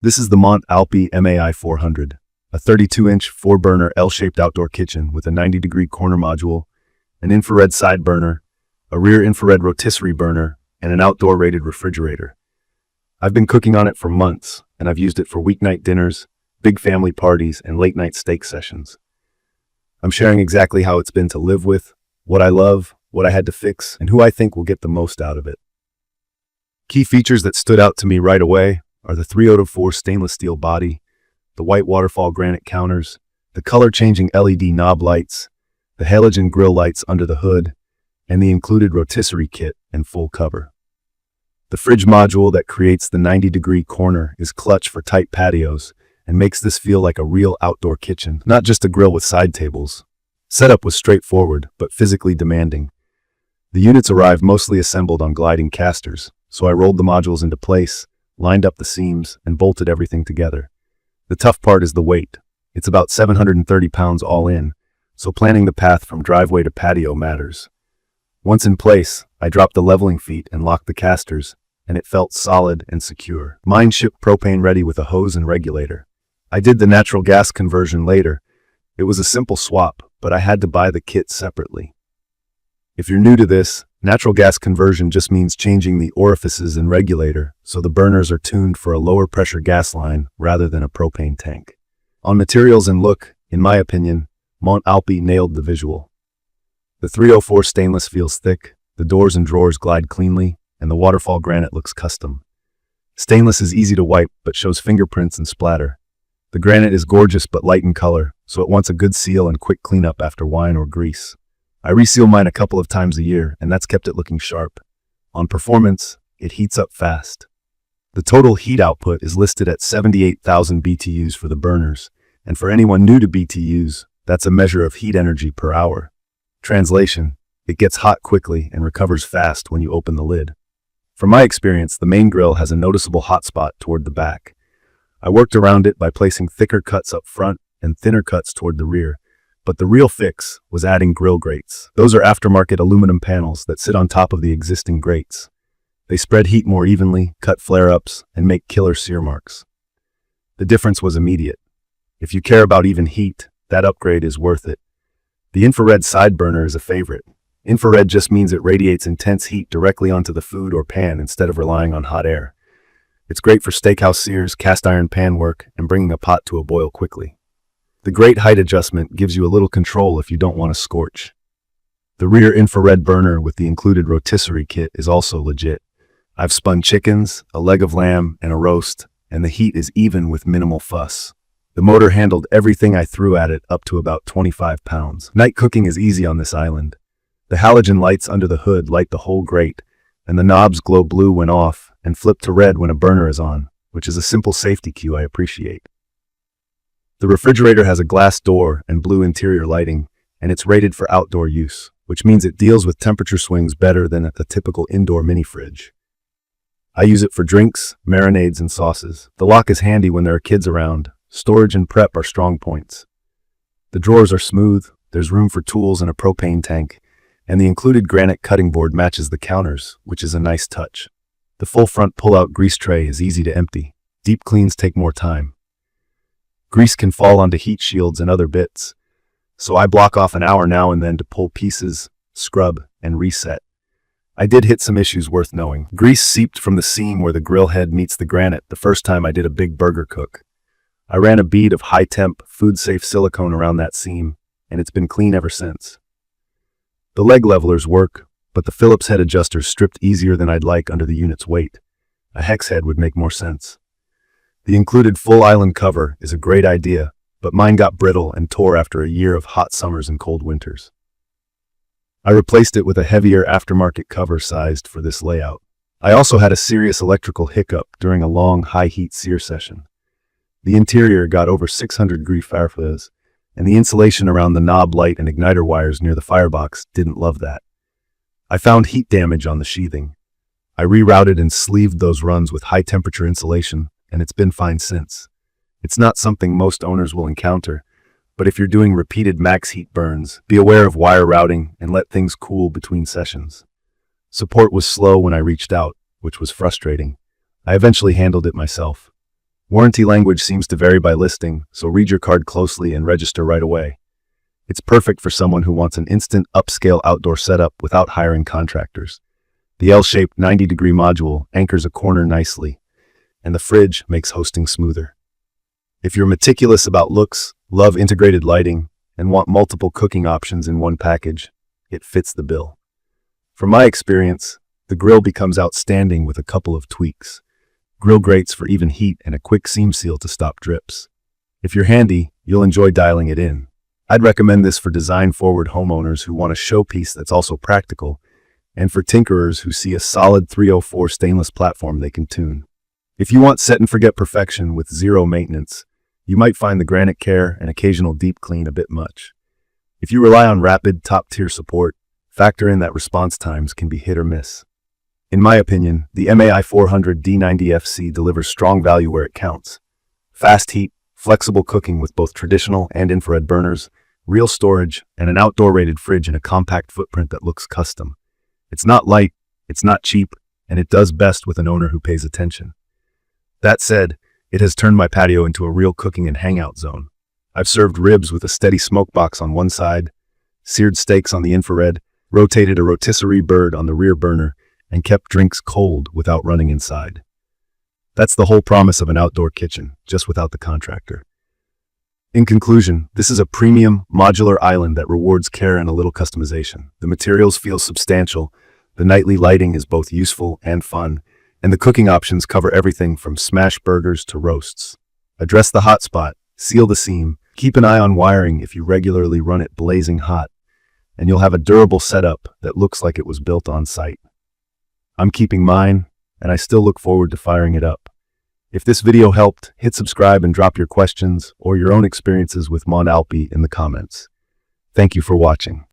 This is the Mont Alpi MAi400, a 32-inch 4-burner L-shaped outdoor kitchen with a 90-degree corner module, an infrared side burner, a rear infrared rotisserie burner, and an outdoor rated refrigerator. I've been cooking on it for months, and I've used it for weeknight dinners, big family parties, and late-night steak sessions. I'm sharing exactly how it's been to live with, what I love, what I had to fix, and who I think will get the most out of it. Key features that stood out to me right away are the 3/4 stainless steel body, the white waterfall granite counters, the color-changing LED knob lights, the halogen grill lights under the hood, and the included rotisserie kit and full cover. The fridge module that creates the 90-degree corner is clutch for tight patios and makes this feel like a real outdoor kitchen, not just a grill with side tables. Setup was straightforward, but physically demanding. The units arrived mostly assembled on gliding casters, so I rolled the modules into place, lined up the seams, and bolted everything together. The tough part is the weight. It's about 730 pounds all in, so planning the path from driveway to patio matters. Once in place, I dropped the leveling feet and locked the casters, and it felt solid and secure. Mine shipped propane ready with a hose and regulator. I did the natural gas conversion later. It was a simple swap, but I had to buy the kit separately. If you're new to this, natural gas conversion just means changing the orifices and regulator so the burners are tuned for a lower pressure gas line rather than a propane tank. On materials and look, in my opinion, Mont Alpi nailed the visual. The 3/4 stainless feels thick, the doors and drawers glide cleanly, and the waterfall granite looks custom. Stainless is easy to wipe but shows fingerprints and splatter. The granite is gorgeous but light in color, so it wants a good seal and quick cleanup after wine or grease. I reseal mine a couple of times a year, and that's kept it looking sharp. On performance, it heats up fast. The total heat output is listed at 78,000 BTUs for the burners, and for anyone new to BTUs, that's a measure of heat energy per hour. Translation: it gets hot quickly and recovers fast when you open the lid. From my experience, the main grill has a noticeable hot spot toward the back. I worked around it by placing thicker cuts up front and thinner cuts toward the rear. But the real fix was adding grill grates. Those are aftermarket aluminum panels that sit on top of the existing grates. They spread heat more evenly, cut flare-ups, and make killer sear marks. The difference was immediate. If you care about even heat, that upgrade is worth it. The infrared side burner is a favorite. Infrared just means it radiates intense heat directly onto the food or pan instead of relying on hot air. It's great for steakhouse sears, cast iron pan work, and bringing a pot to a boil quickly. The grate height adjustment gives you a little control if you don't want to scorch. The rear infrared burner with the included rotisserie kit is also legit. I've spun chickens, a leg of lamb, and a roast, and the heat is even with minimal fuss. The motor handled everything I threw at it up to about 25 pounds. Night cooking is easy on this island. The halogen lights under the hood light the whole grate, and the knobs glow blue when off and flip to red when a burner is on, which is a simple safety cue I appreciate. The refrigerator has a glass door and blue interior lighting, and it's rated for outdoor use, which means it deals with temperature swings better than a typical indoor mini fridge. I use it for drinks, marinades, and sauces. The lock is handy when there are kids around. Storage and prep are strong points. The drawers are smooth, there's room for tools and a propane tank, and the included granite cutting board matches the counters, which is a nice touch. The full front pull-out grease tray is easy to empty. Deep cleans take more time. Grease can fall onto heat shields and other bits, so I block off an hour now and then to pull pieces, scrub, and reset. I did hit some issues worth knowing. Grease seeped from the seam where the grill head meets the granite the first time I did a big burger cook. I ran a bead of high-temp, food-safe silicone around that seam, and it's been clean ever since. The leg levelers work, but the Phillips head adjuster stripped easier than I'd like under the unit's weight. A hex head would make more sense. The included full island cover is a great idea, but mine got brittle and tore after a year of hot summers and cold winters. I replaced it with a heavier aftermarket cover sized for this layout. I also had a serious electrical hiccup during a long high-heat sear session. The interior got over 600-degree fireflies, and the insulation around the knob light and igniter wires near the firebox didn't love that. I found heat damage on the sheathing. I rerouted and sleeved those runs with high-temperature insulation, and it's been fine since. It's not something most owners will encounter, but if you're doing repeated max heat burns, be aware of wire routing and let things cool between sessions. Support was slow when I reached out, which was frustrating. I eventually handled it myself. Warranty language seems to vary by listing, so read your card closely and register right away. It's perfect for someone who wants an instant upscale outdoor setup without hiring contractors. The L-shaped 90-degree module anchors a corner nicely, and the fridge makes hosting smoother. If you're meticulous about looks, love integrated lighting, and want multiple cooking options in one package, it fits the bill. From my experience, the grill becomes outstanding with a couple of tweaks. Grill grates for even heat and a quick seam seal to stop drips. If you're handy, you'll enjoy dialing it in. I'd recommend this for design-forward homeowners who want a showpiece that's also practical, and for tinkerers who see a solid 304 stainless platform they can tune. If you want set-and-forget perfection with zero maintenance, you might find the granite care and occasional deep clean a bit much. If you rely on rapid, top-tier support, factor in that response times can be hit or miss. In my opinion, the MAi400-D90FC delivers strong value where it counts. Fast heat, flexible cooking with both traditional and infrared burners, real storage, and an outdoor-rated fridge in a compact footprint that looks custom. It's not light, it's not cheap, and it does best with an owner who pays attention. That said, it has turned my patio into a real cooking and hangout zone. I've served ribs with a steady smoke box on one side, seared steaks on the infrared, rotated a rotisserie bird on the rear burner, and kept drinks cold without running inside. That's the whole promise of an outdoor kitchen, just without the contractor. In conclusion, this is a premium, modular island that rewards care and a little customization. The materials feel substantial, the nightly lighting is both useful and fun, and the cooking options cover everything from smash burgers to roasts. Address the hot spot, seal the seam, keep an eye on wiring if you regularly run it blazing hot, and you'll have a durable setup that looks like it was built on site. I'm keeping mine, and I still look forward to firing it up. If this video helped, hit subscribe and drop your questions or your own experiences with Mont Alpi in the comments. Thank you for watching.